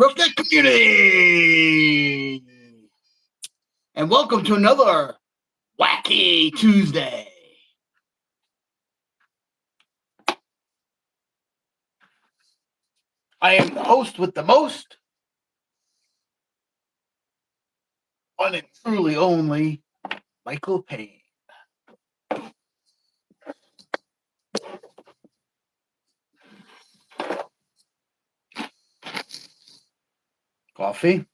Roughneck community, and welcome to another wacky Tuesday. I am the host with the most, one and truly only, Michael Payne. Coffee.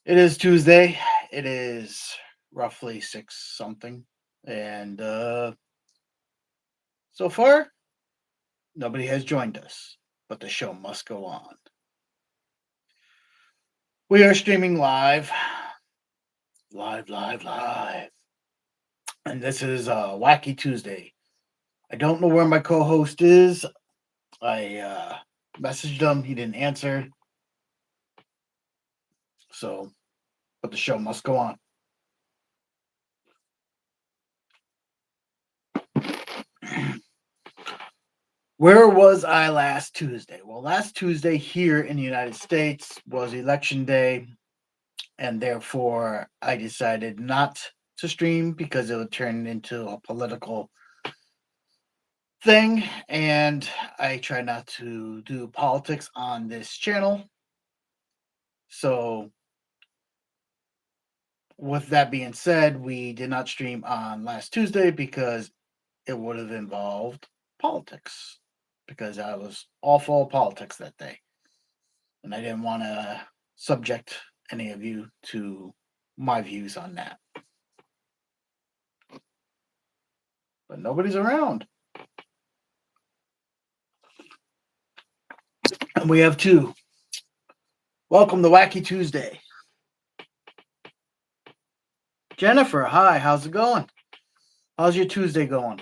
It is Tuesday. It is roughly 6 something. And so far, nobody has joined us, but the show must go on. We are streaming live. Live. And this is Wacky Tuesday. I don't know where my co-host is. I messaged him. He didn't answer. So, but the show must go on. Where was I last Tuesday? Well, last Tuesday here in the United States was election day, and therefore I decided not to stream because it would turn into a political thing, and I try not to do politics on this channel. So, with that being said, we did not stream on last Tuesday because it would have involved politics, because I was all full of politics that day. And I didn't want to subject any of you to my views on that. But nobody's around. And we have two. Welcome to Wacky Tuesday. Jennifer, hi, how's it going? How's your Tuesday going?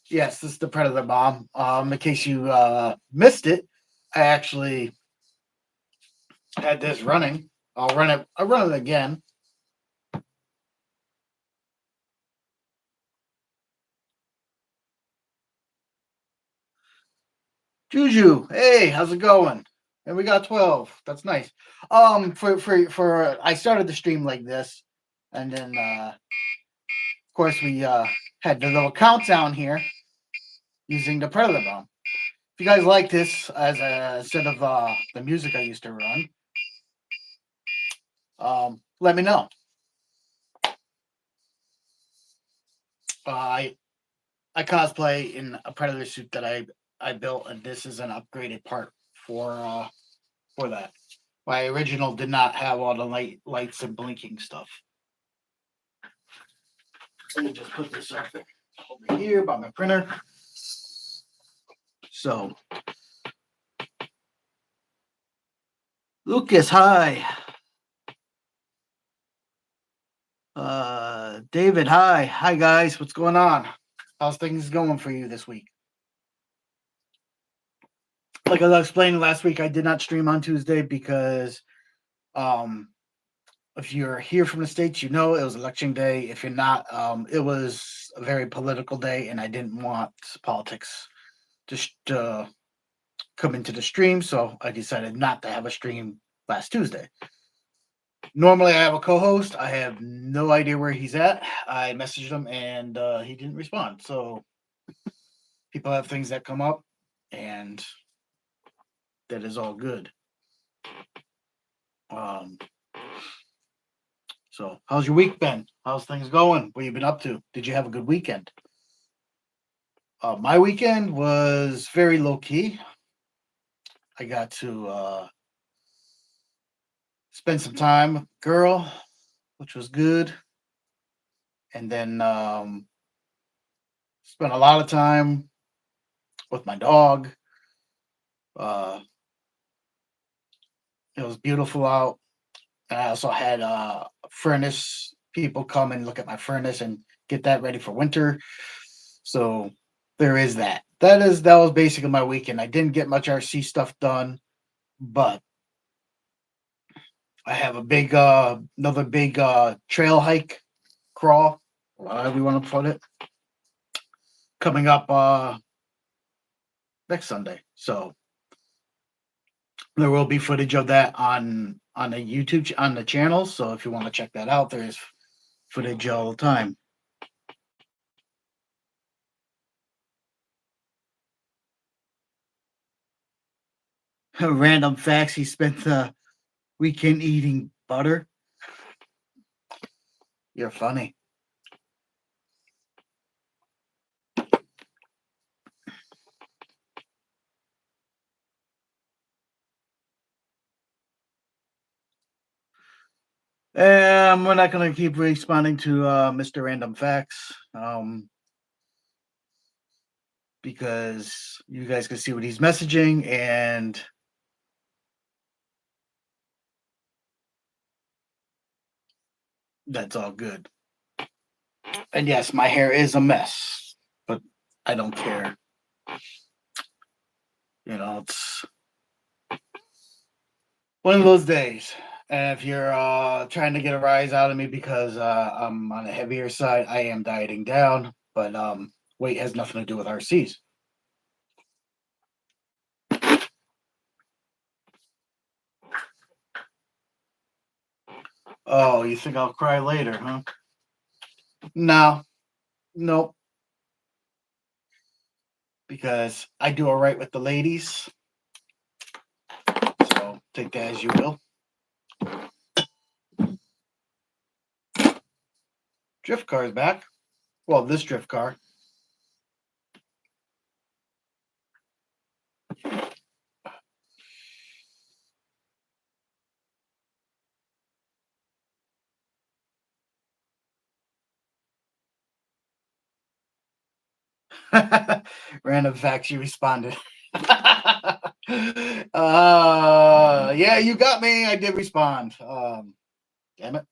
Yes, this is the Predator Bomb. In case you missed it, I actually had this running. I'll run it again. Juju, hey, how's it going? And we got 12. That's nice. For I started the stream like this, and then of course we had the little countdown here using the Predator Bomb. If you guys like this as instead of the music I used to run, let me know. I cosplay in a Predator suit that I built, and this is an upgraded part for that. My original did not have all the lights and blinking stuff. Let me just put this up there over here by my printer. So, Lucas, hi. David, hi. Hi, guys. What's going on? How's things going for you this week? Like I was explaining last week, I did not stream on Tuesday because if you're here from the States, you know it was election day. If you're not, it was a very political day, and I didn't want politics to come into the stream, so I decided not to have a stream last Tuesday. Normally, I have a co-host. I have no idea where he's at. I messaged him, and he didn't respond. So people have things that come up, and that is all good. So how's your week been? How's things going? What you been up to? Did you have a good weekend? My weekend was very low key. I got to spend some time with a girl, which was good. And then spent a lot of time with my dog. It was beautiful out. And I also had furnace people come and look at my furnace and get that ready for winter. So there is that. That was basically my weekend. I didn't get much RC stuff done, but I have a big another big trail hike crawl, however you want to put it, coming up next Sunday. So there will be footage of that on the on the channel. So if you want to check that out, there's footage all the time. Random facts: he spent the weekend eating butter. You're funny. We're not going to keep responding to Mr. Random Facts because you guys can see what he's messaging, and that's all good. And yes, my hair is a mess, but I don't care. You know, it's one of those days. And if you're trying to get a rise out of me because I'm on the heavier side, I am dieting down, but weight has nothing to do with RCs. Oh, you think I'll cry later, huh? No, nope. Because I do all right with the ladies. So take that as you will. Drift car is back. Well, this drift car. Random facts, you responded. Yeah, you got me. I did respond. Damn it.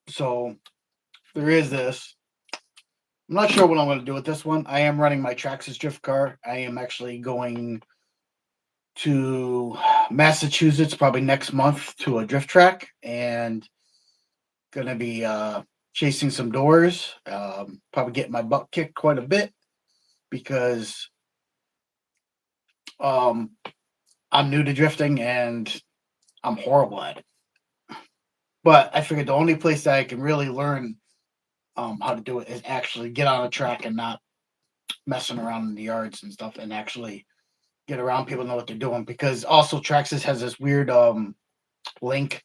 So there is this. I'm not sure what I'm going to do with this one. I am running my Traxxas drift car. I am actually going to Massachusetts probably next month to a drift track and going to be chasing some doors. Probably getting my butt kicked quite a bit because I'm new to drifting and I'm horrible at it. But I figured the only place that I can really learn how to do it is actually get on a track and not messing around in the yards and stuff, and actually get around people know what they're doing. Because also Traxxas has this weird link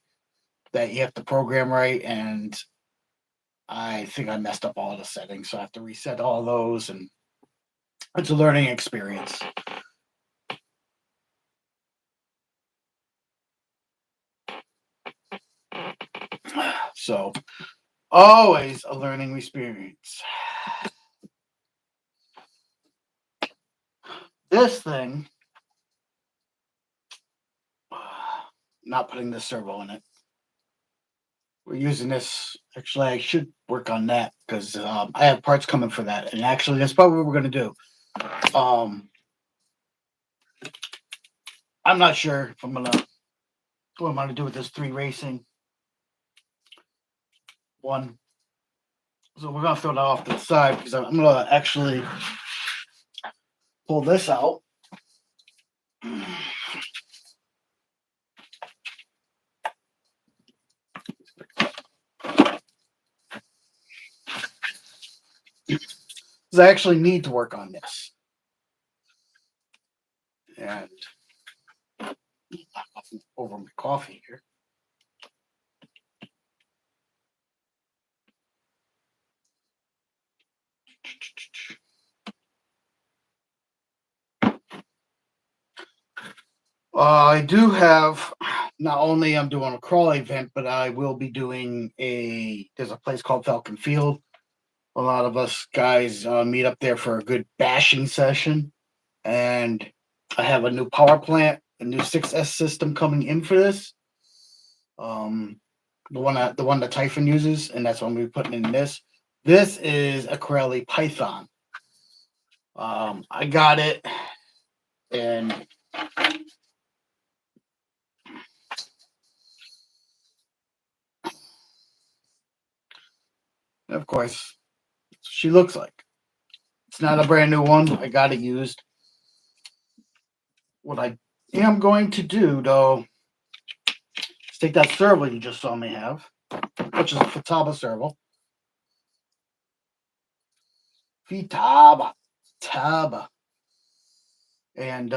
that you have to program right, and I think I messed up all the settings, so I have to reset all those, and it's a learning experience. So always a learning experience. This thing, not putting this servo in it. We're using this. Actually, I should work on that because I have parts coming for that. And actually, that's probably what we're going to do. I'm not sure if I'm going to, what I'm going to do with this 3 racing one. So we're going to throw that off to the side because I'm going to actually pull this out. Because I actually need to work on this. And over my coffee here. I do have, not only I'm doing a crawl event, but I will be doing there's a place called Falcon Field. A lot of us guys meet up there for a good bashing session. And I have a new power plant, a new 6S system coming in for this. The one that Typhon uses, and that's what I'm gonna be putting in this. This is a Corelli Python. I got it, and of course, she looks like. It's not a brand new one. I got it used. What I am going to do, though, is take that serval you just saw me have, which is a Futaba serval. Futaba. Taba. And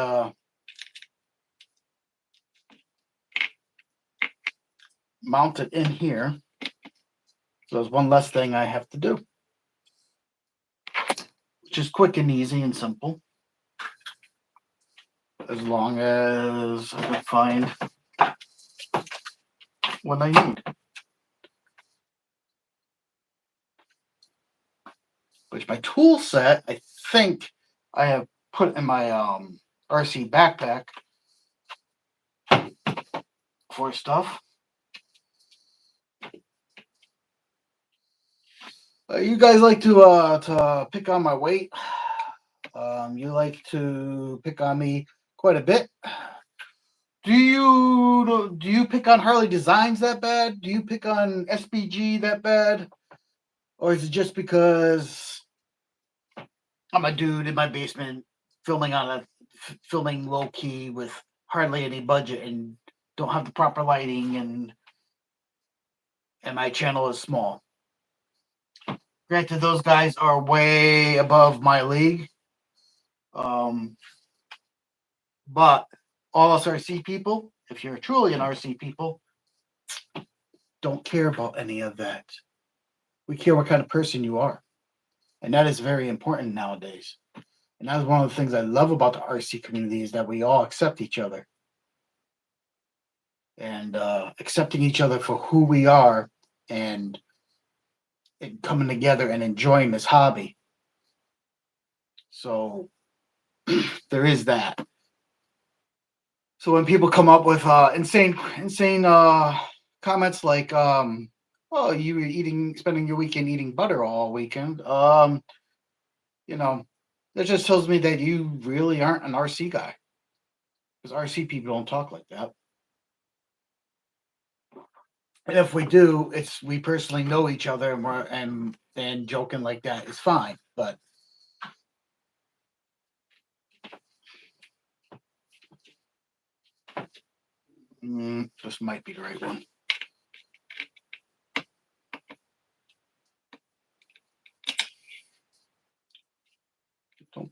mount it in here. So there's one less thing I have to do, which is quick and easy and simple. As long as I can find what I need. Which my tool set, I think I have put in my RC backpack for stuff. You guys like to pick on my weight. You like to pick on me quite a bit. Do you pick on Harley Designs that bad? Do you pick on SBG that bad? Or is it just because I'm a dude in my basement filming low key with hardly any budget and don't have the proper lighting and my channel is small? Granted, those guys are way above my league. But all us RC people, if you're truly an RC people, don't care about any of that. We care what kind of person you are. And that is very important nowadays. And that's one of the things I love about the RC community is that we all accept each other. And accepting each other for who we are and coming together and enjoying this hobby. So there is that. So when people come up with insane comments like, "Oh, you were spending your weekend eating butter all weekend," you know, that just tells me that you really aren't an RC guy, because RC people don't talk like that. And if we do, it's we personally know each other and we're and joking like that is fine. But this might be the right one. Don't.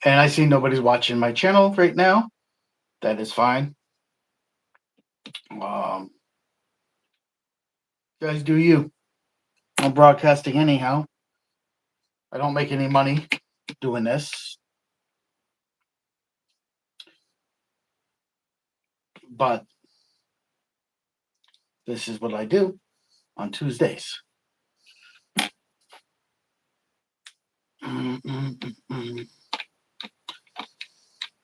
And I see nobody's watching my channel right now. That is fine. You guys do you. I'm broadcasting anyhow. I don't make any money doing this. But this is what I do on Tuesdays. I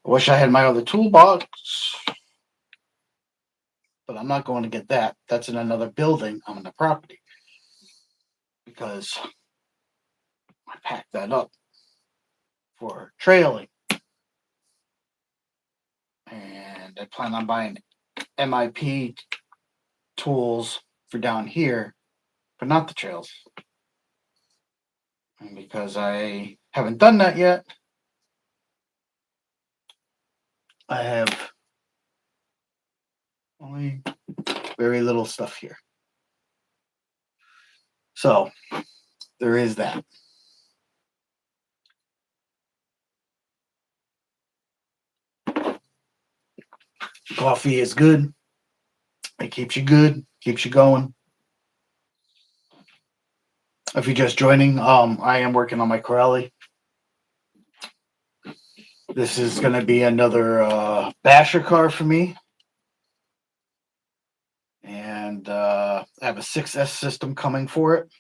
wish I had my other toolbox, but I'm not going to get that. That's in another building on the property because I packed that up for trailing. And I plan on buying MIP tools for down here, but not the trails. And because I haven't done that yet, I have only very little stuff here. So there is that. Coffee is good. It keeps you good, keeps you going. If you're just joining, I am working on my Corelli. This is going to be another basher car for me. And I have a 6S system coming for it.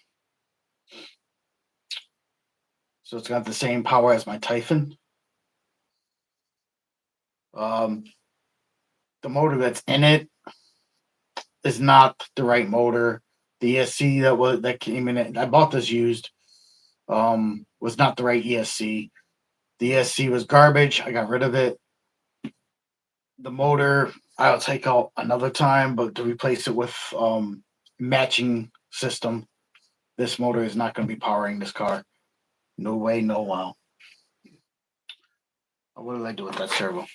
So it's got the same power as my Typhon. Um, the motor that's in it is not the right motor. The ESC that came in it, I bought this used, was not the right ESC. The ESC was garbage. I got rid of it. The motor I'll take out another time, but to replace it with matching system, this motor is not going to be powering this car. No way, no wow. What did I do with that servo?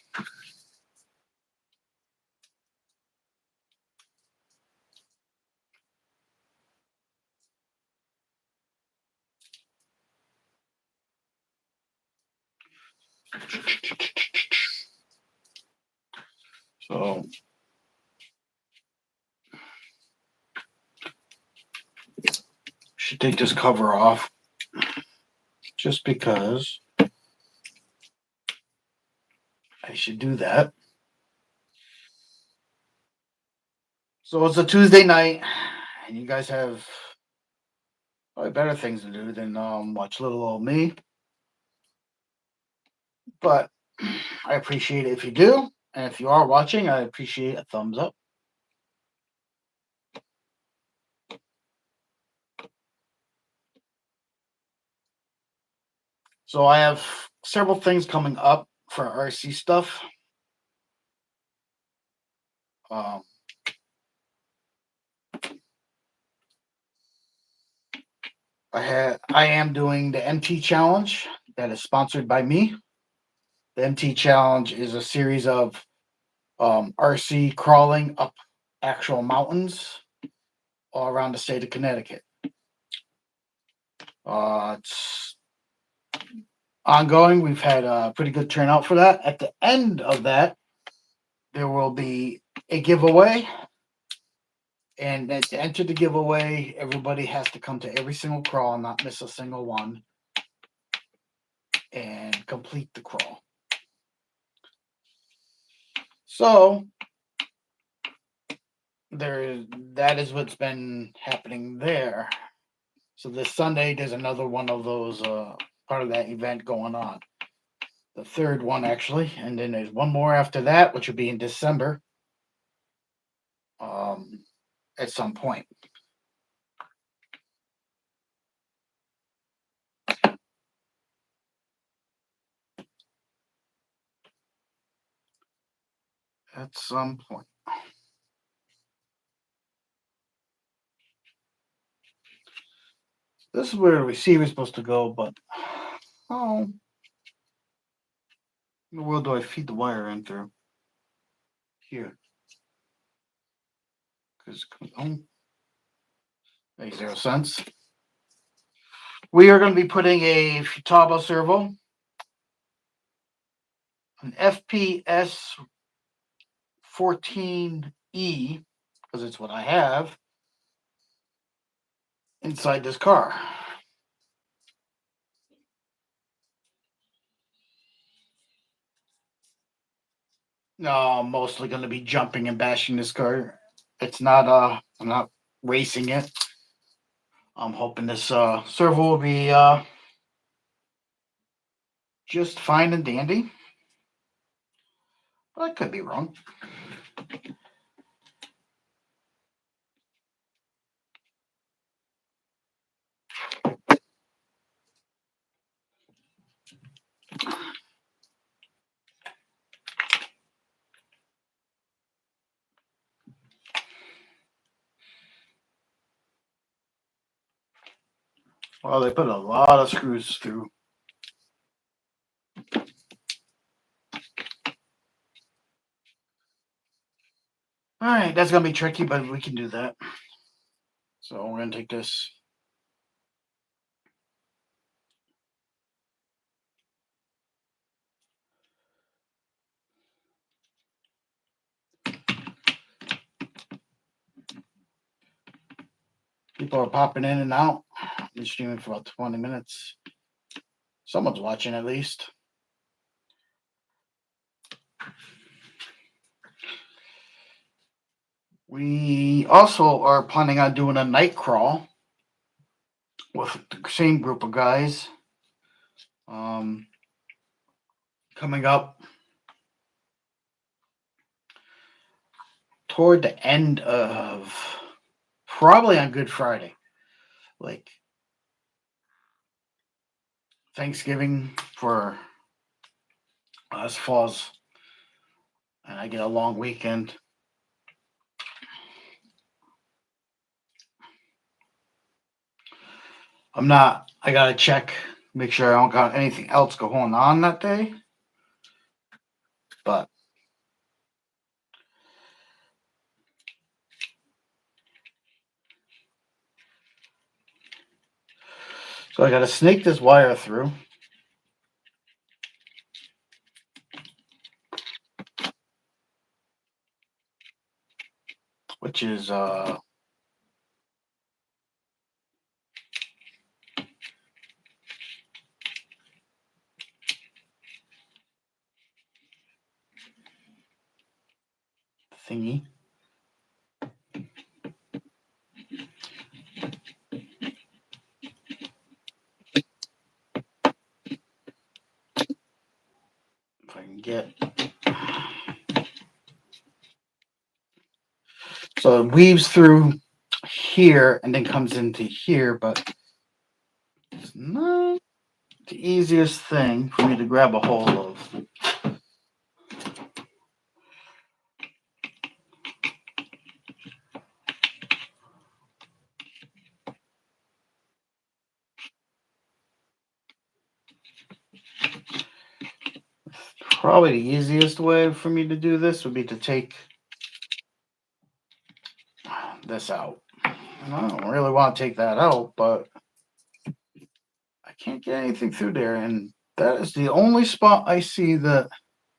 So should take this cover off just because I should do that. So it's a Tuesday night, and you guys have probably better things to do than watch little old me. But I appreciate it if you do, and if you are watching, I appreciate a thumbs up. So I have several things coming up for RC stuff. Um, I am doing the MT challenge that is sponsored by me. The MT challenge is a series of RC crawling up actual mountains all around the state of Connecticut. It's ongoing. We've had a pretty good turnout for that. At the end of that, there will be a giveaway. And to enter the giveaway, everybody has to come to every single crawl and not miss a single one and complete the crawl. So that is what's been happening there. So this Sunday, there's another one of those part of that event going on. The third one actually, and then there's one more after that, which will be in December. At some point. At some point. This is where the receiver is supposed to go, but how in the world do I feed the wire in through? Here. Because makes 0 sense. We are going to be putting a Futaba servo, an FPS 14E, because it's what I have, inside this car. No, I'm mostly going to be jumping and bashing this car. It's not, I'm not racing it. I'm hoping this servo will be just fine and dandy. But I could be wrong. Well, they put a lot of screws through. All right, that's going to be tricky, but we can do that. So we're going to take this. People are popping in and out. I've been streaming for about 20 minutes. Someone's watching at least. We also are planning on doing a night crawl with the same group of guys. Um, coming up toward the end of probably on Good Friday, like Thanksgiving for us falls, and I get a long weekend. I'm not. I gotta check, make sure I don't got anything else going on that day. But so I gotta snake this wire through, which is thingy. If I can get. So it weaves through here and then comes into here, but it's not the easiest thing for me to grab a hold of. Probably the easiest way for me to do this would be to take this out. And I don't really want to take that out, but I can't get anything through there, and that is the only spot I see that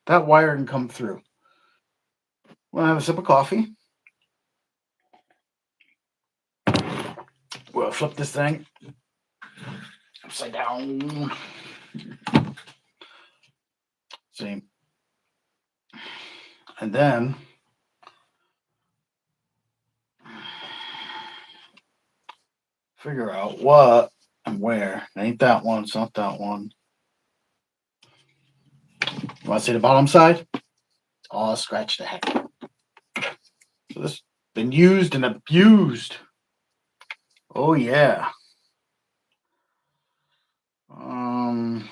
that wire can come through. We'll have a sip of coffee. We'll flip this thing upside down. See. And then figure out what and where. It ain't that one, it's not that one. You want to see the bottom side? It's all scratched to heck. So this been used and abused. Oh yeah. Um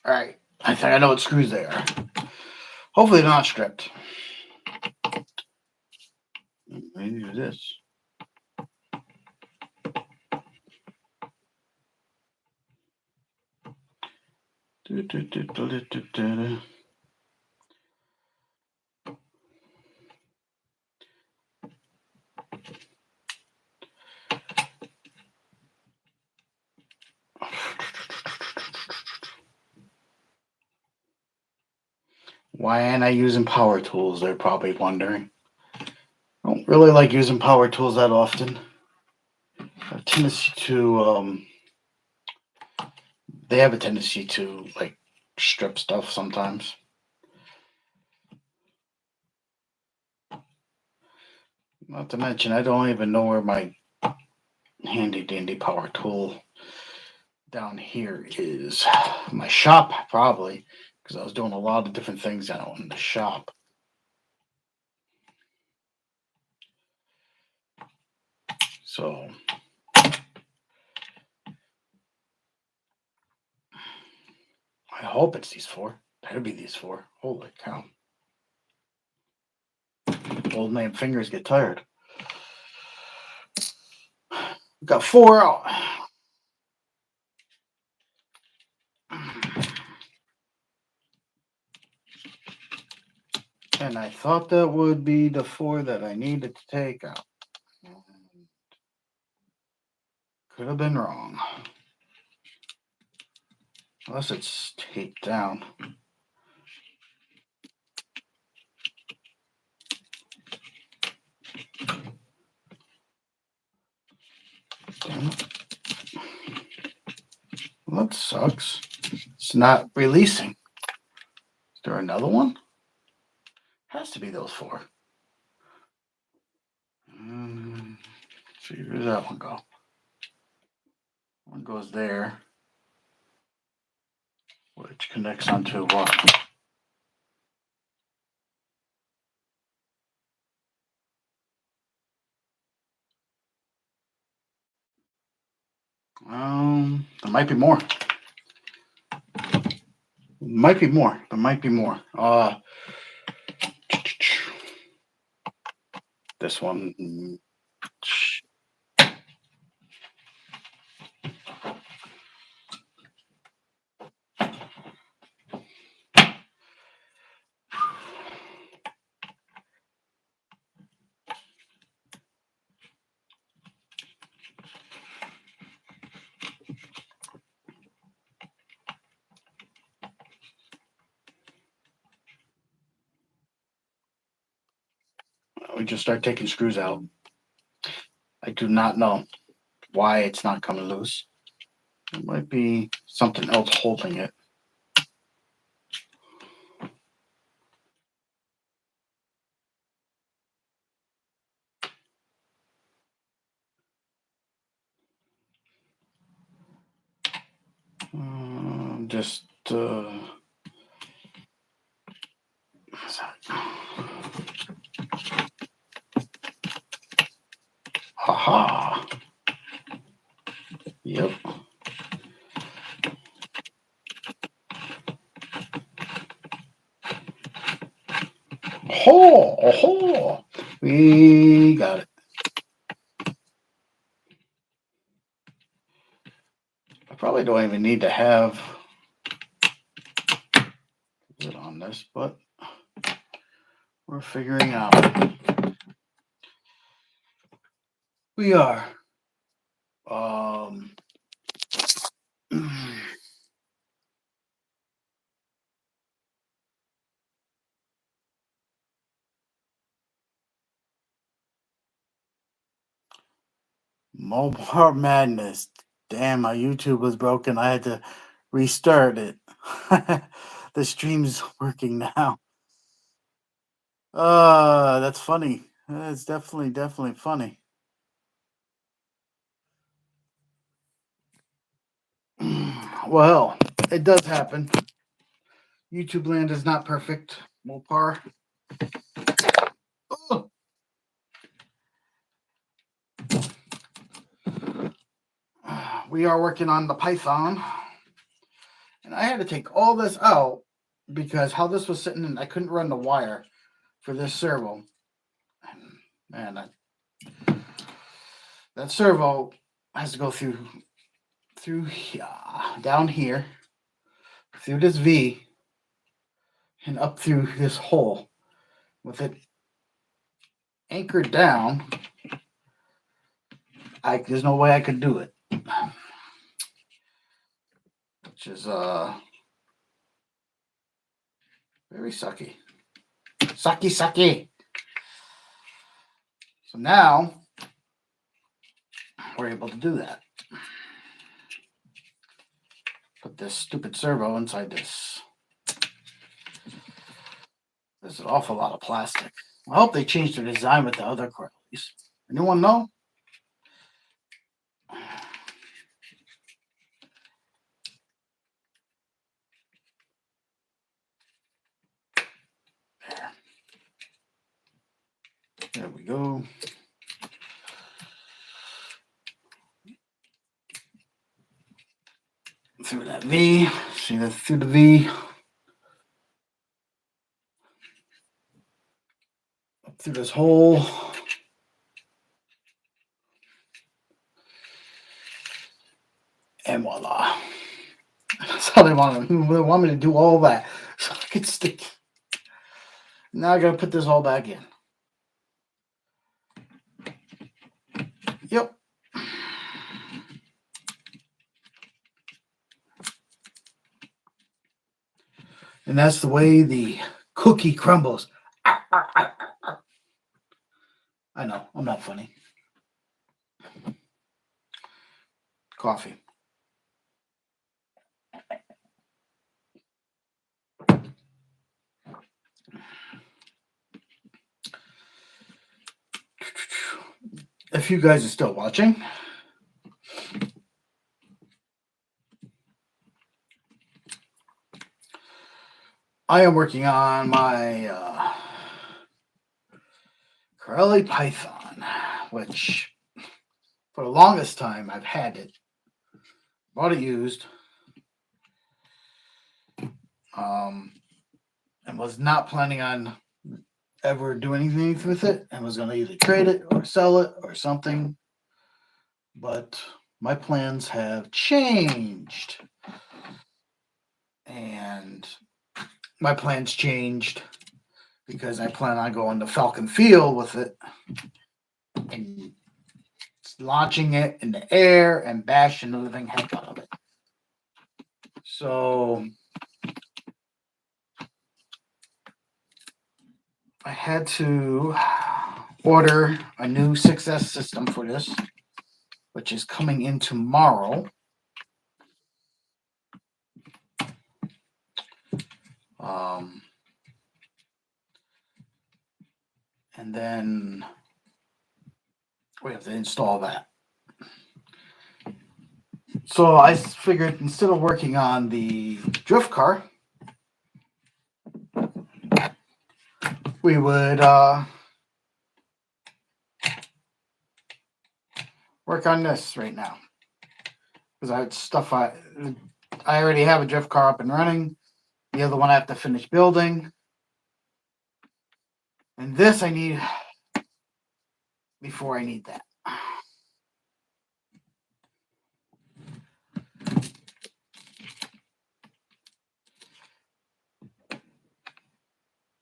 all right. I think I know what screws they are. Hopefully they're not stripped. Maybe this. Why ain't I using power tools? They're probably wondering. I don't really like using power tools that often. I have a tendency to they have a tendency to like strip stuff sometimes. Not to mention, I don't even know where my handy dandy power tool down here is. My shop, probably, because I was doing a lot of different things out in the shop. So I hope it's these four. Better be these four. Holy cow. Old man fingers get tired. We've got four out. And I thought that would be the four that I needed to take out. Could have been wrong. Unless it's taped down. Damn it. Well, that sucks. It's not releasing. Is there another one? Has to be those four. See, where does that one go? One goes there, which connects onto what? There might be more. Might be more. There might be more. This one. We just start taking screws out. I do not know why it's not coming loose. It might be something else holding it. Just haha. Yep. Oh, we got it. I probably don't even need to have it on this, but we're figuring out. We are. Mobile Madness. Damn, my YouTube was broken. I had to restart it. The stream's working now. That's funny. That's definitely funny. Well, it does happen. YouTube land is not perfect. Mopar. Oh. We are working on the Python. And I had to take all this out because how this was sitting in, I couldn't run the wire for this servo. Man, that servo has to go through here, down here, through this V, and up through this hole. With it anchored down, there's no way I could do it. Which is very sucky. Sucky. So now we're able to do that. Put this stupid servo inside this. There's an awful lot of plastic. I hope they changed the design with the other Corellis. Anyone know? There we go. Through that V. See that through the V. Up through this hole. And voila. That's how they want me to do all that. So I could stick. Now I gotta put this all back in. Yep. And that's the way the cookie crumbles. I know, I'm not funny. Coffee. if you guys are still watching, I am working on my Corelli Python, which for the longest time I've had it, bought it used, and was not planning on ever doing anything with it, and was going to either trade it or sell it or something. But my plans have changed, and my plans changed because I plan on going to Falcon Field with it and launching it in the air and bashing the living heck out of it. So I had to order a new 6S system for this, which is coming in tomorrow. And then we have to install that. So I figured instead of working on the drift car, we would work on this right now. Because I already have a drift car up and running. The other one I have to finish building. And this I need before I need that.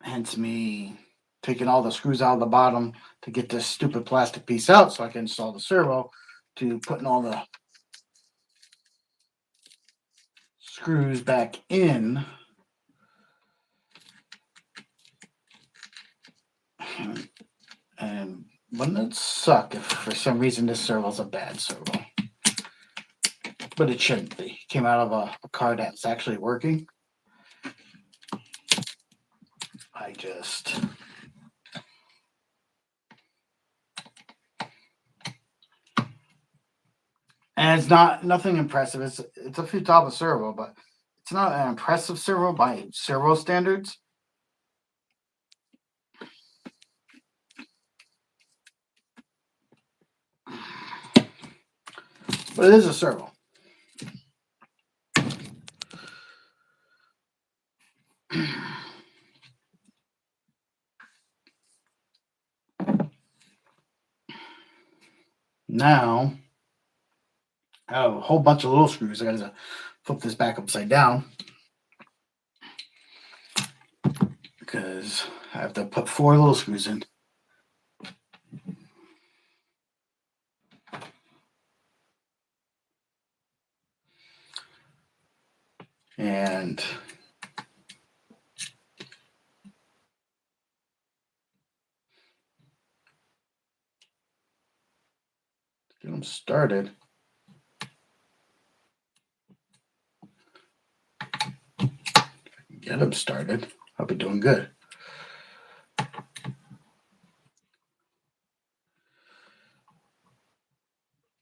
Hence me taking all the screws out of the bottom to get this stupid plastic piece out so I can install the servo, to putting all the screws back in. And wouldn't it suck if for some reason this servo's a bad servo? But it shouldn't be. It came out of a car that's actually working. And it's nothing impressive. It's a Futaba servo, but it's not an impressive servo by servo standards. But it is a servo. Now, I have a whole bunch of little screws. I got to flip this back upside down because I have to put 4 little screws in. And get them started. Get them started. I'll be doing good.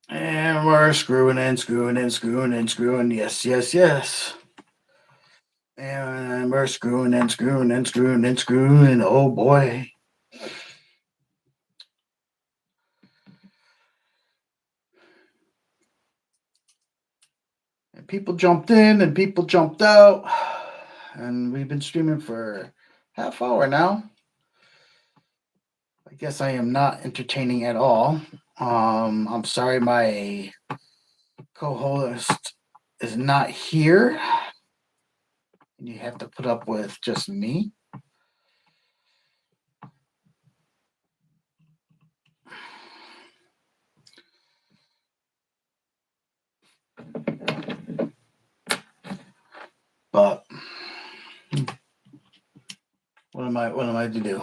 And we're screwing in, screwing in, screwing in, screwing. Yes, yes, yes. And we're screwing in, screwing in, screwing in, screwing. Oh boy. And people jumped in and people jumped out. And we've been streaming for half hour now. I guess I am not entertaining at all. I'm sorry my co-host is not here. And you have to put up with just me. But what am I to do?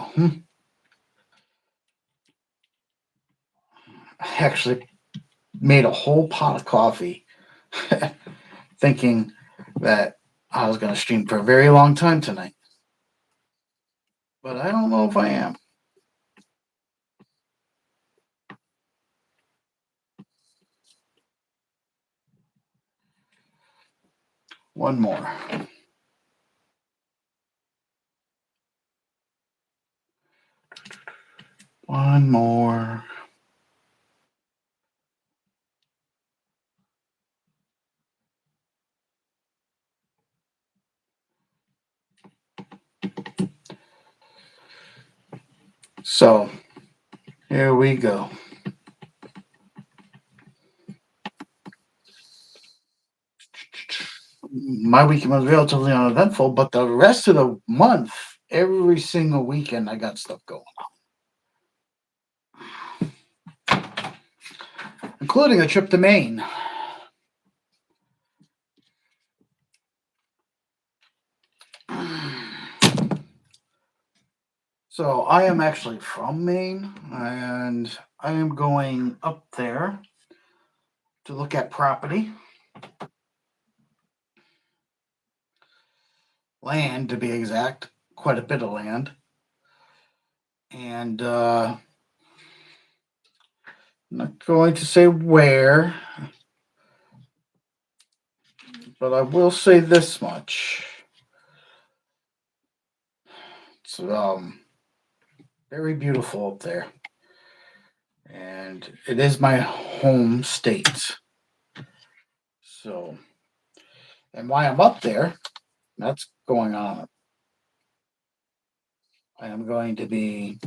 I actually made a whole pot of coffee thinking that I was going to stream for a very long time tonight. But I don't know if I am. One more. One more. So here we go. My weekend was relatively uneventful, but the rest of the month, every single weekend, I got stuff going on, including a trip to Maine. So I am actually from Maine, and I am going up there to look at property, land to be exact, quite a bit of land, and I'm not going to say where, but I will say this much: it's very beautiful up there, and it is my home state. So, and while I'm up there, that's going on. I am going to be.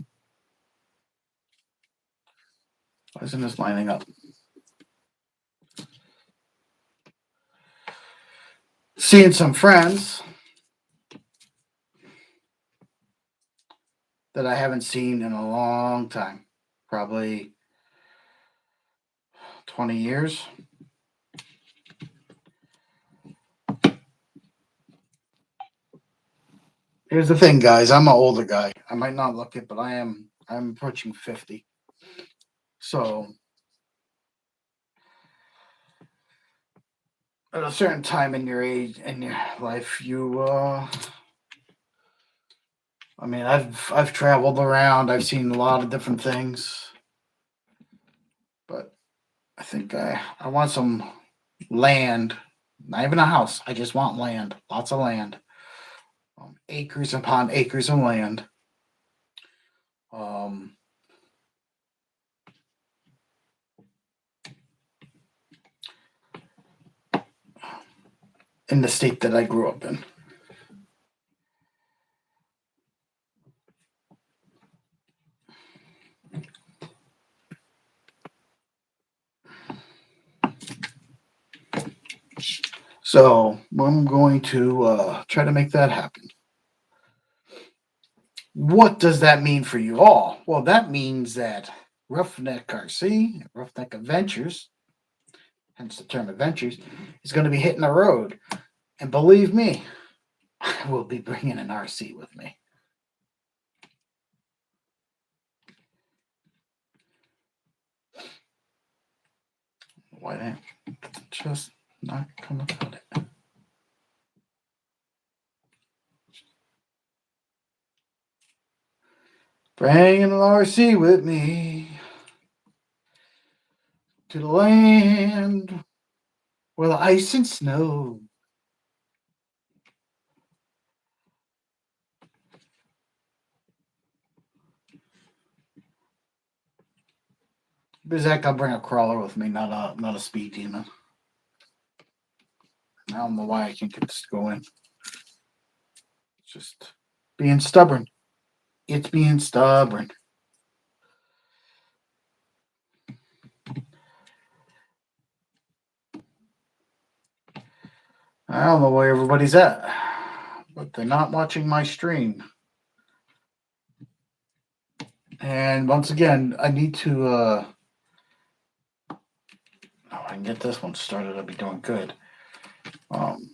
Why isn't this lining up? Seeing some friends that I haven't seen in a long time, probably 20 years. Here's the thing, guys. I'm an older guy. I might not look it, but I'm approaching 50. So at a certain time in your age in your life, I mean, I've traveled around. I've seen a lot of different things, but I think I want some land. Not even a house. I just want land. Lots of land. Acres upon acres of land. Um, in the state that I grew up in. So I'm going to try to make that happen. What does that mean for you all? Well, that means that Roughneck RC, Roughneck Adventures, hence the term adventures, is going to be hitting the road. And believe me, I will be bringing an RC with me. Why didn't just not come about it? Bringing an RC with me to the land where the ice and snow. Bizak, I'll bring a crawler with me, not a speed demon. I don't know why I can't get this going. It's just being stubborn. It's being stubborn. I don't know where everybody's at, but they're not watching my stream. And once again, I need to. Oh, I can get this one started. I'll be doing good. Don't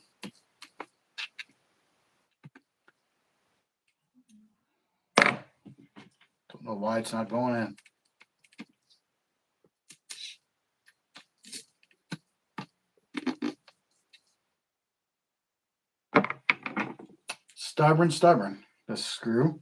know why it's not going in. Stubborn. The screw.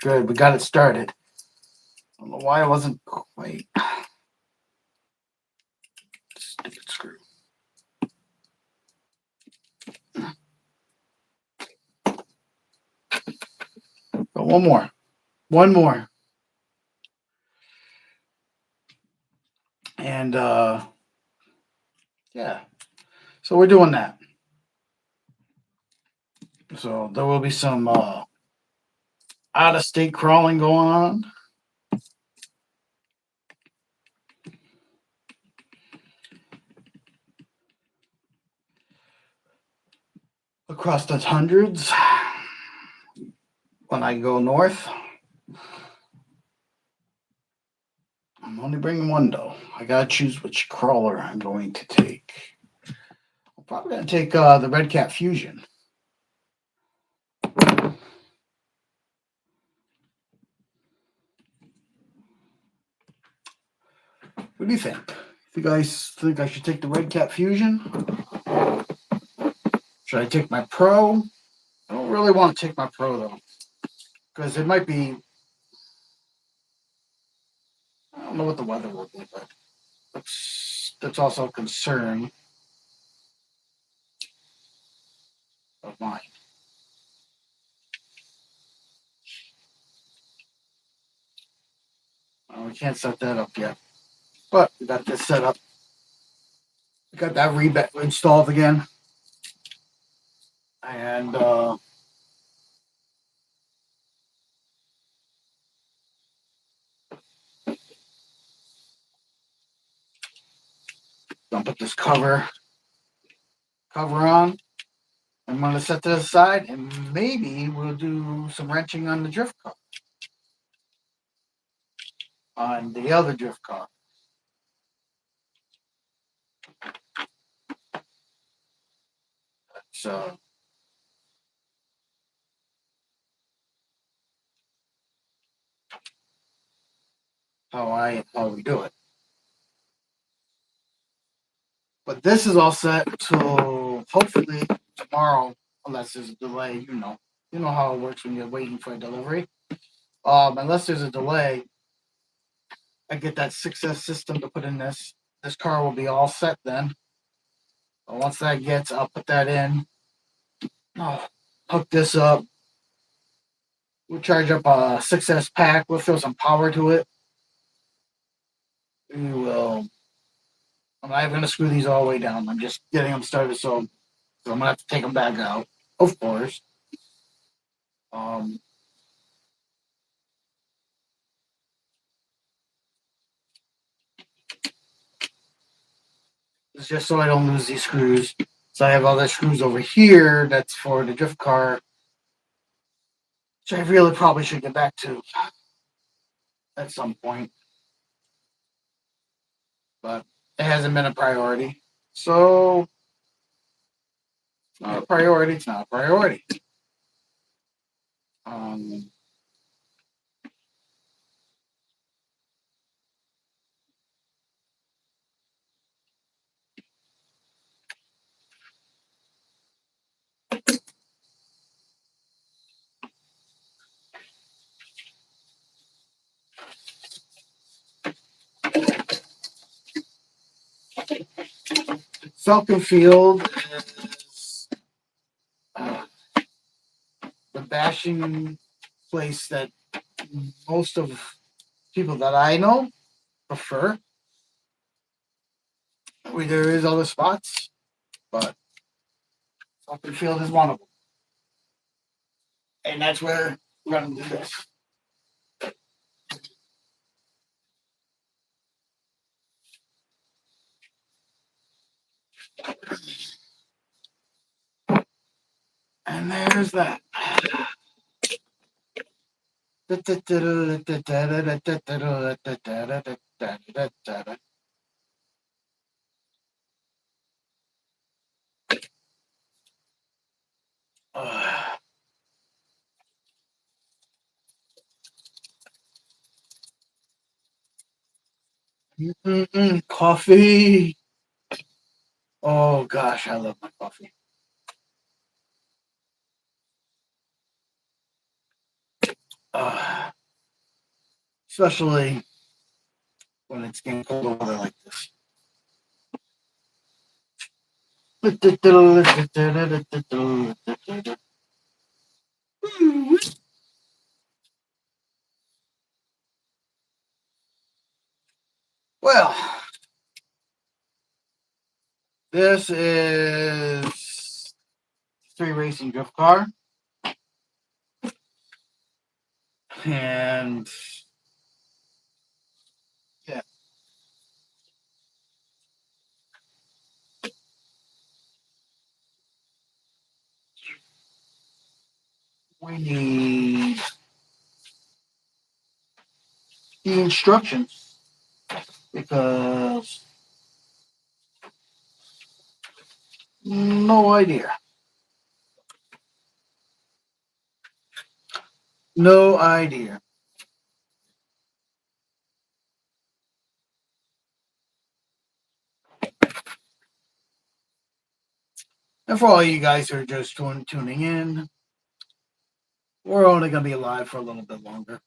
Good, we got it started. I don't know why I wasn't quite. Stupid screw. But one more. One more. And yeah. So we're doing that. So there will be some out of state crawling going on. Across the hundreds when I go north. I'm only bringing one though. I gotta choose which crawler I'm going to take. I'm probably gonna take the Red Cat Fusion. What do you think? You guys think I should take the Red Cat Fusion? Should I take my Pro? I don't really want to take my Pro though, because it might be. I don't know what the weather will be, but that's also a concern of mine. We can't set that up yet, but we got this set up. We got that rebet installed again, and gonna put this cover on. I'm gonna set this aside, and maybe we'll do some wrenching on the drift car, on the other drift car. So how we do it. But this is all set till hopefully tomorrow, unless there's a delay. You know how it works when you're waiting for a delivery. Unless there's a delay, I get that 6S system to put in this. This car will be all set then. But once that gets, I'll put that in. I'll hook this up. We'll charge up a 6S pack. We'll throw some power to it. We will. I'm not even going to screw these all the way down. I'm just getting them started, so I'm going to have to take them back out, of course. It's just so I don't lose these screws. So I have all the screws over here. That's for the drift car, which I really probably should get back to at some point. But it hasn't been a priority. So it's not a priority. It's not a priority. Um, Falcon Field is the bashing place that most of people that I know prefer. There is other spots, but Falcon Field is one of them. And that's where we're going to do this. And there's that. Coffee. Oh gosh, I love my coffee. especially when it's getting colder weather like this. Well, this is three racing drift car, and yeah, we need the instructions because no idea, no idea. And for all you guys who are just tuning in, we're only going to be alive for a little bit longer.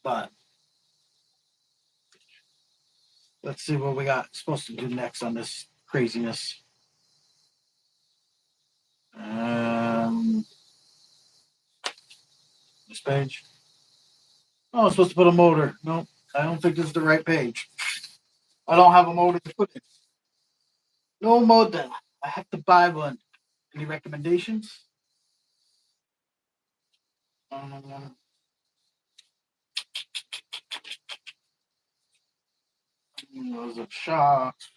But let's see what we got supposed to do next on this craziness. Um, this page. Oh, I'm supposed to put a motor. No, I don't think this is the right page. I don't have a motor to put in. No motor. I have to buy one. Any recommendations? Um, those are shocks.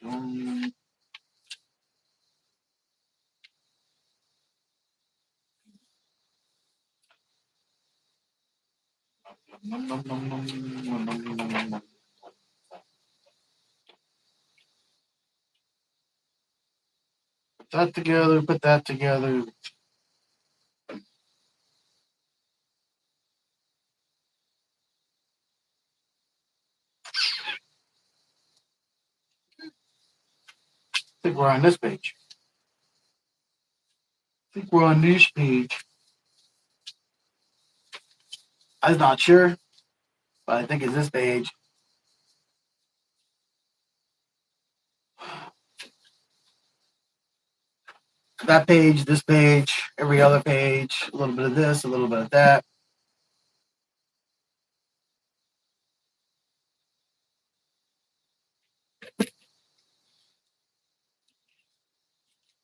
Put that together. Put that together. I think we're on this page. I think we're on this page. I'm not sure, but I think it's this page. That page, this page, every other page, a little bit of this, a little bit of that.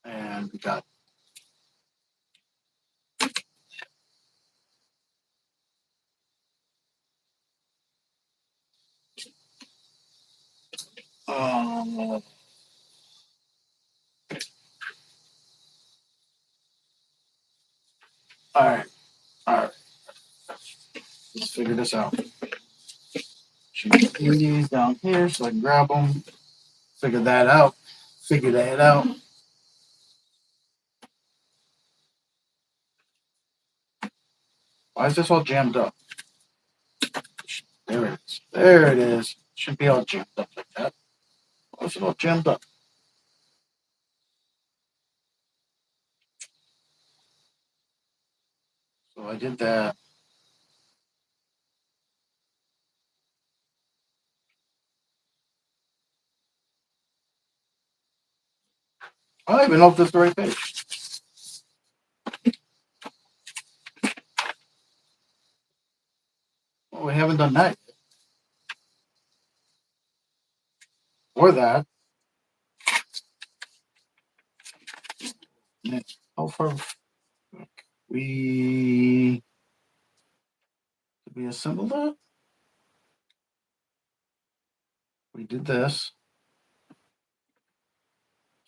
And we got all right, all right. Let's figure this out. Should we put these down here so I can grab them? Figure that out. Figure that out. Why is this all jammed up? There it is. There it is. Should be all jammed up like that. Why is it all jammed up? So I did that. I don't even know if this is the right page. Well, we haven't done that yet. Or that. How far we did we assemble that? We did this.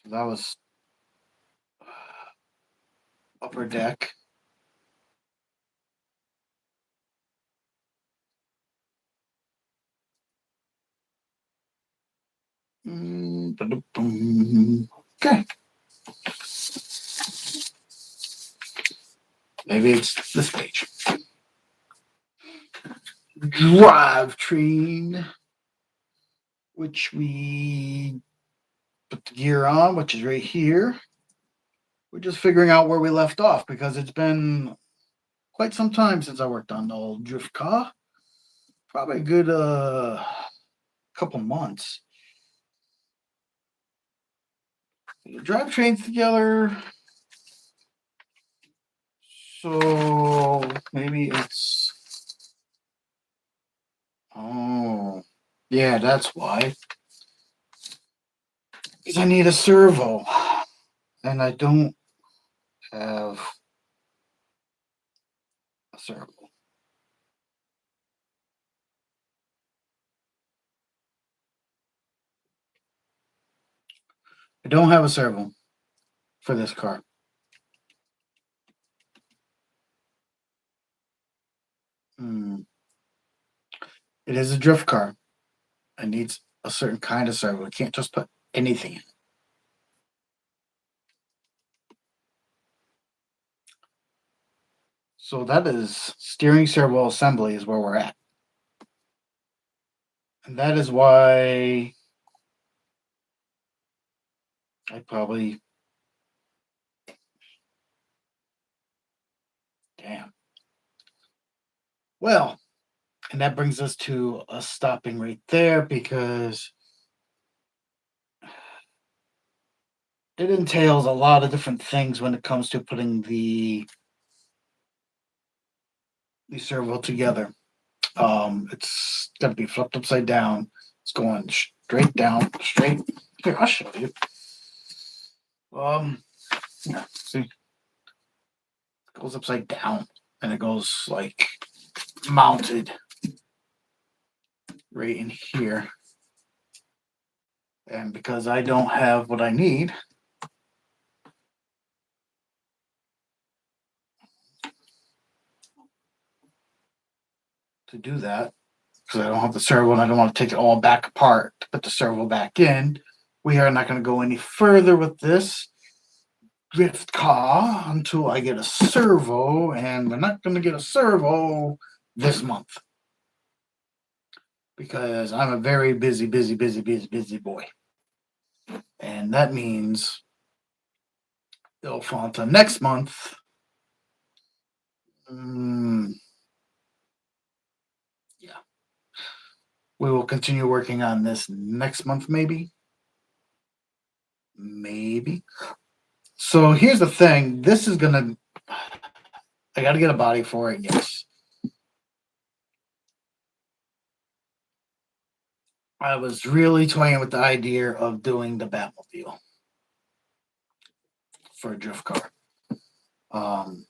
So that was upper deck. Okay. Maybe it's this page. Drivetrain, which we put the gear on, which is right here. we're just figuring out where we left off because it's been quite some time since I worked on the old drift car. Probably a good couple months. The drivetrain's together, so maybe it's. Oh, yeah, that's why. Because I need a servo, and I don't have a servo. I don't have a servo for this car. Hmm. It is a drift car. It needs a certain kind of servo. I can't just put anything in. So that is steering servo assembly is where we're at. And that is why I probably damn. Well, and that brings us to a stopping right there because it entails a lot of different things when it comes to putting the servo together. It's gonna be flipped upside down. It's going straight down, straight. Here, I'll show you. Yeah, see, it goes upside down, and it goes like mounted right in here. And because I don't have what I need, to do that, because I don't have the servo and I don't want to take it all back apart to put the servo back in, we are not going to go any further with this drift car until I get a servo, and we're not going to get a servo this month because I'm a very busy boy. And that means it'll fall into next month. Yeah. We will continue working on this next month, maybe. Maybe. So here's the thing. This is gonna. I got to get a body for it. Yes. I was really toying with the idea of doing the Batmobile for a drift car. Um,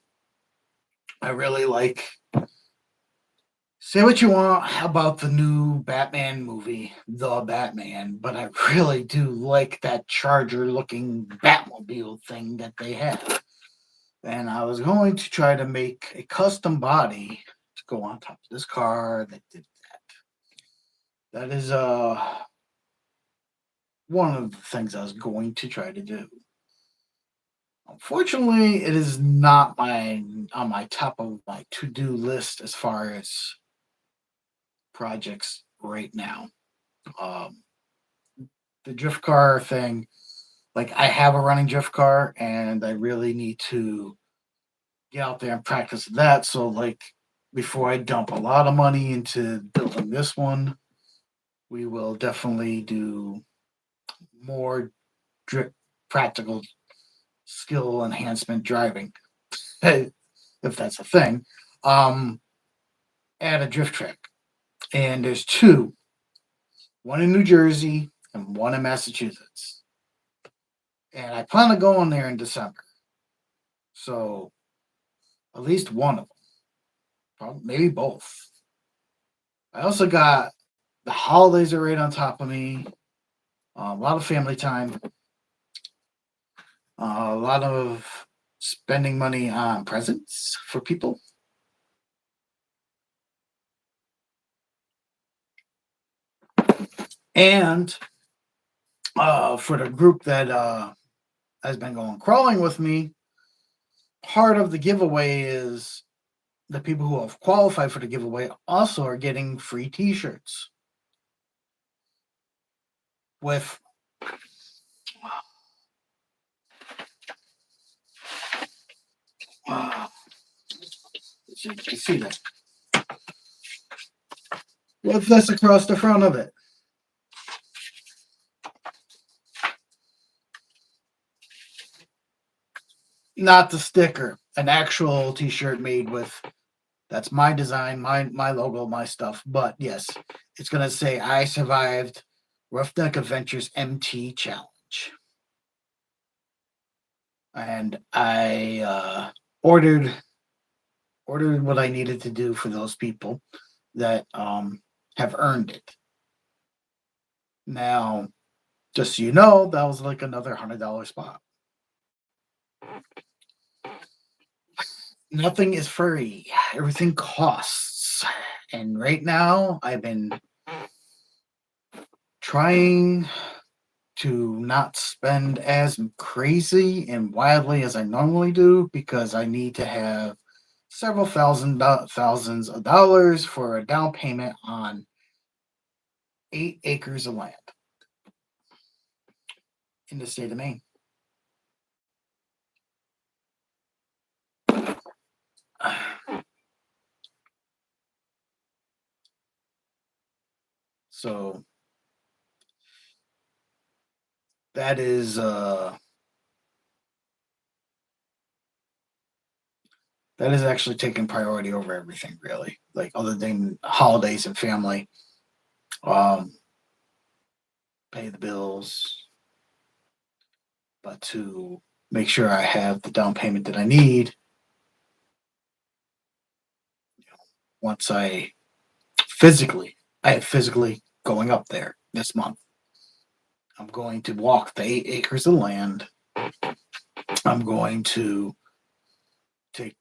I really like. Say what you want about the new Batman movie, The Batman, but I really do like that Charger-looking Batmobile thing that they have. And I was going to try to make a custom body to go on top of this car that did that. That is one of the things I was going to try to do. Unfortunately, it is not on my top of my to-do list as far as projects right now. Um, the drift car thing, like I have a running drift car, and I really need to get out there and practice that. So, like, before I dump a lot of money into building this one, we will definitely do more practical skill enhancement driving, if that's a thing, um, at a drift track. And there's two, one in New Jersey and one in Massachusetts. And I plan on going there in December. So at least one of them, probably, maybe both. I also got the holidays are right on top of me. A lot of family time. A lot of spending money on presents for people. And for the group that has been going crawling with me, part of the giveaway is the people who have qualified for the giveaway also are getting free t-shirts with So you can see that. What's this across the front of it? Not the sticker, an actual T-shirt made with. That's my design, my logo, my stuff. But yes, it's gonna say I survived Roughneck Adventures MT Challenge, and I ordered what I needed to do for those people that have earned it. Now, just so you know, that was like another $100 spot. Nothing is free. Everything costs. And right now, I've been trying to not spend as crazy and wildly as I normally do because I need to have several thousands of dollars for a down payment on 8 acres of land in the state of Maine. So that is actually taking priority over everything, really. Like other than holidays and family, um, pay the bills, but to make sure I have the down payment that I need once I have physically going up there this month. I'm going to walk the 8 acres of land. I'm going to take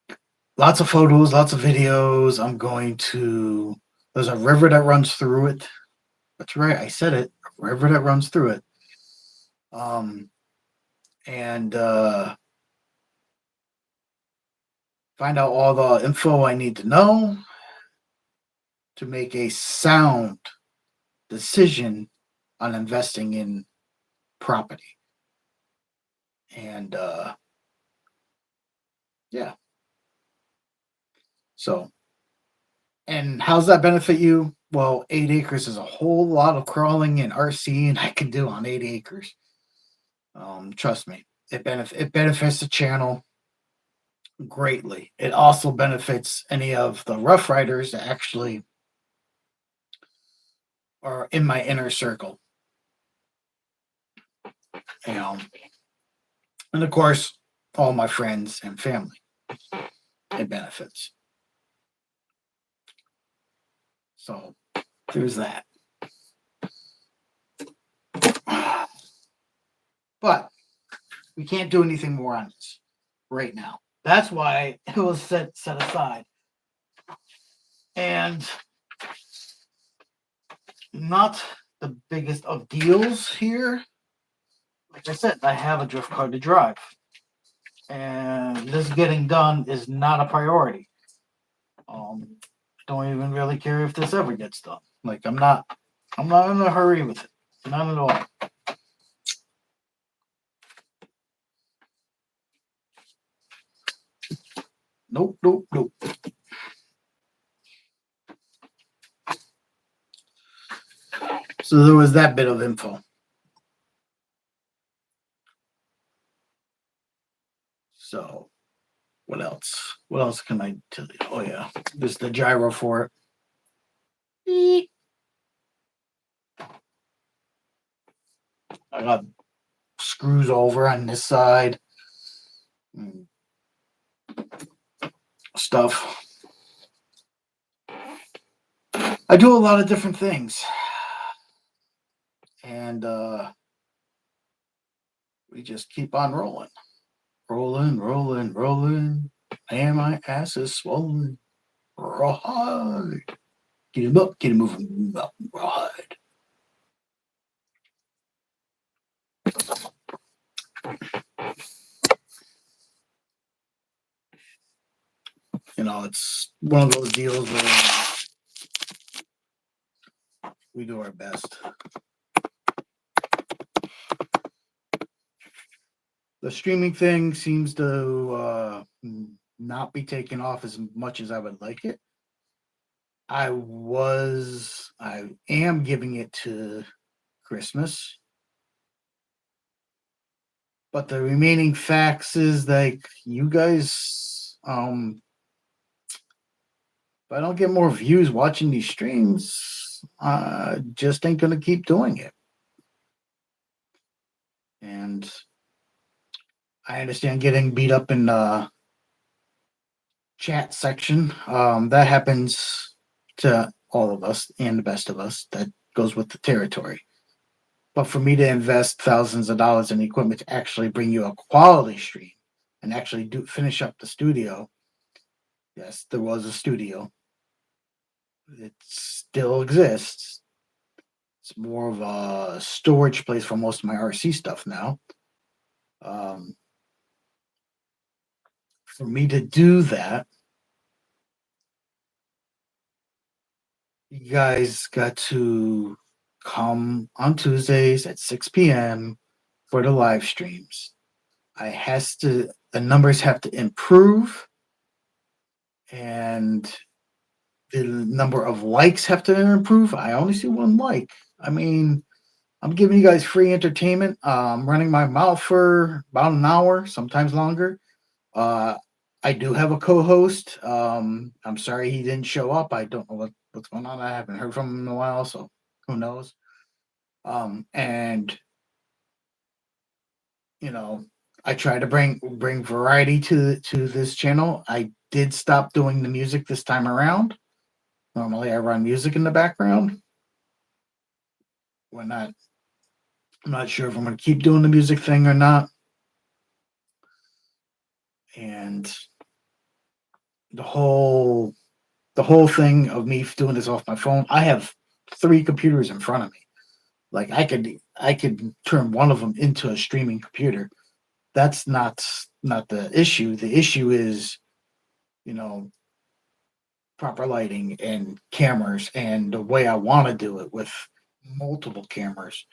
lots of photos, lots of videos. There's a river that runs through it. That's right, I said it. A river that runs through it. And find out all the info I need to know to make a sound decision on investing in property. And yeah. So, and how's that benefit you? Well, 8 acres is a whole lot of crawling and RCing I can do on 8 acres. Trust me, it benefits the channel greatly. It also benefits any of the Rough Riders that actually are in my inner circle. You know, and of course, all my friends and family. It benefits. So there's that. But we can't do anything more on this right now. That's why it was set aside. And not the biggest of deals here. Like I said, I have a drift car to drive. And this getting done is not a priority. Don't even really care if this ever gets done. Like I'm not in a hurry with it. Not at all. Nope, nope, nope. So there was that bit of info. So what else? What else can I tell you? Oh yeah, there's the gyro for it. I got screws over on this side. Stuff. I do a lot of different things. And we just keep on rolling. Rolling, rolling, rolling. And my ass is swollen. Rawhide. Get him up, get him moving. Rawhide. You know, it's one of those deals where we do our best. The streaming thing seems to not be taken off as much as I would like it. I am giving it to Christmas, but the remaining facts is like you guys, if I don't get more views watching these streams, just ain't gonna keep doing it. And I understand getting beat up in the chat section. That happens to all of us and the best of us. That goes with the territory. But for me to invest thousands of dollars in equipment to actually bring you a quality stream and actually do finish up the studio, yes, there was a studio. It still exists. It's more of a storage place for most of my RC stuff now. Um, for me to do that, you guys got to come on Tuesdays at 6 p.m. for the live streams. The numbers have to improve, and the number of likes have to improve. I only see one like. I mean, I'm giving you guys free entertainment. I'm running my mouth for about an hour, sometimes longer. Uh, I do have a co-host. I'm sorry he didn't show up. I don't know what's going on. I haven't heard from him in a while, so who knows? And you know, I try to bring variety to this channel. I did stop doing the music this time around. Normally, I run music in the background. We're not. I'm not sure if I'm going to keep doing the music thing or not. And the whole the whole thing of me doing this off my phone. I have 3 computers in front of me. Like I could turn one of them into a streaming computer. That's not the issue. The issue is, you know, proper lighting and cameras and the way I want to do it with multiple cameras.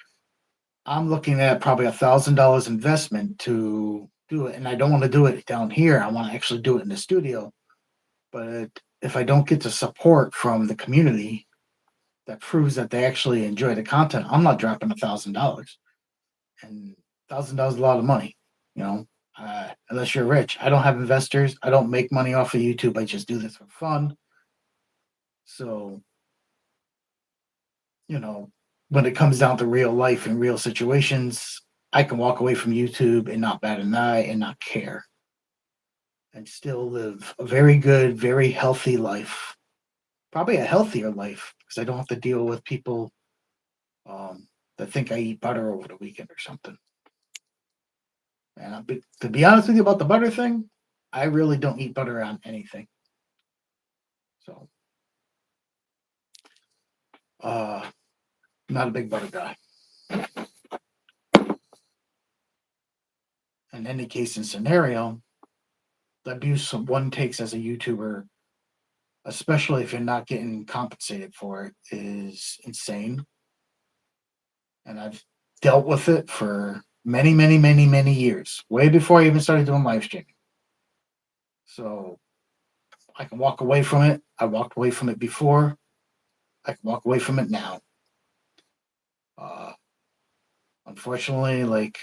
I'm looking at probably $1,000 investment to do it, and I don't want to do it down here. I want to actually do it in the studio. But if I don't get the support from the community that proves that they actually enjoy the content, I'm not dropping $1,000. And $1,000 is a lot of money, you know. Unless you're rich, I don't have investors. I don't make money off of YouTube. I just do this for fun. So, you know, when it comes down to real life and real situations, I can walk away from YouTube and not bat an eye and not care and still live a very good, very healthy life. Probably a healthier life because I don't have to deal with people that think I eat butter over the weekend or something. And to be honest with you about the butter thing, I really don't eat butter on anything. So, not a big butter guy. In any case and scenario, the abuse one takes as a YouTuber, especially if you're not getting compensated for it, is insane. And I've dealt with it for many, many, many, many years, way before I even started doing live streaming. So I can walk away from it. I walked away from it before. I can walk away from it now. Uh, Unfortunately, like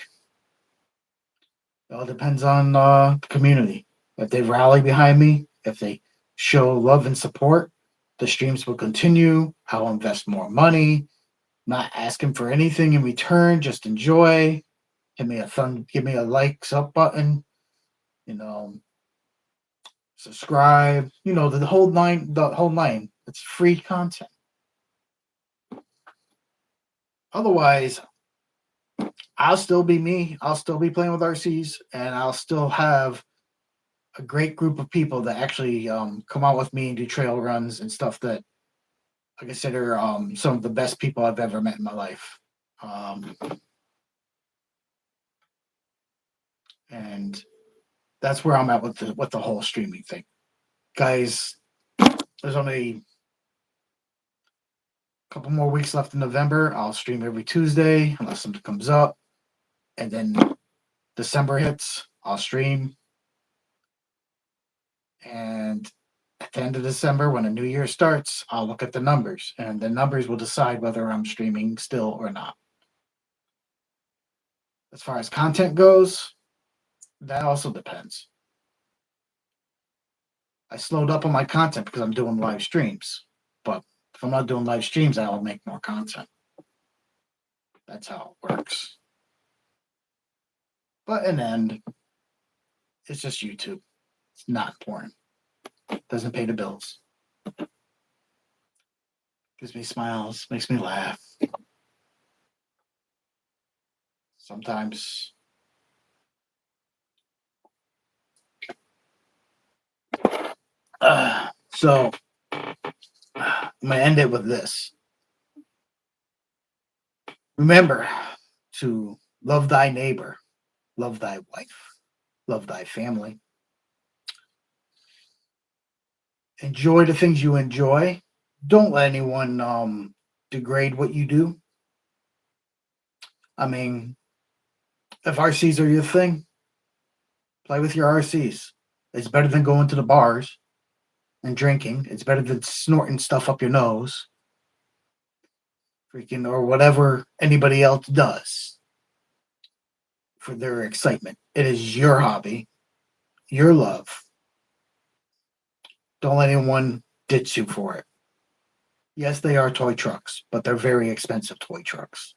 it all depends on the community. If they rally behind me, if they show love and support, the streams will continue. I'll invest more money, not asking for anything in return, just enjoy. Give me a likes up button, you know, subscribe, you know, the whole nine. It's free content. Otherwise, I'll still be me. I'll still be playing with RCs, and I'll still have a great group of people that actually come out with me and do trail runs and stuff that I consider some of the best people I've ever met in my life. And that's where I'm at with the whole streaming thing, guys. There's only a couple more weeks left in November. I'll stream every Tuesday unless something comes up, and then December hits. I'll stream And at the end of December, when a new year starts, I'll look at the numbers, and the numbers will decide whether I'm streaming still or not. As far as content goes, that also depends. I slowed up on my content because I'm doing live streams. But if I'm not doing live streams, I'll make more content. That's how it works. But in the end, it's just YouTube. It's not important. Doesn't pay the bills. Gives me smiles, makes me laugh. Sometimes so I'm gonna end it with this. Remember to love thy neighbor, love thy wife, love thy family. Enjoy the things you enjoy. Don't let anyone degrade what you do. I mean, if RCs are your thing, play with your RCs. It's better than going to the bars and drinking. It's better than snorting stuff up your nose, freaking, or whatever anybody else does for their excitement. It is your hobby, your love. Don't let anyone ditch you for it. Yes, they are toy trucks, but they're very expensive toy trucks.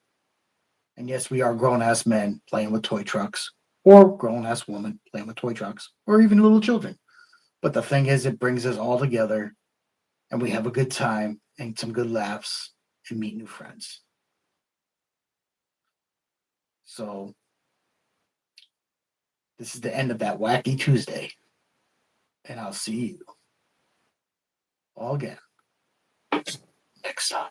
And yes, we are grown ass men playing with toy trucks, or grown ass women playing with toy trucks, or even little children. But the thing is, it brings us all together and we have a good time and some good laughs and meet new friends. So, this is the end of that wacky Tuesday. And I'll see you all again next time.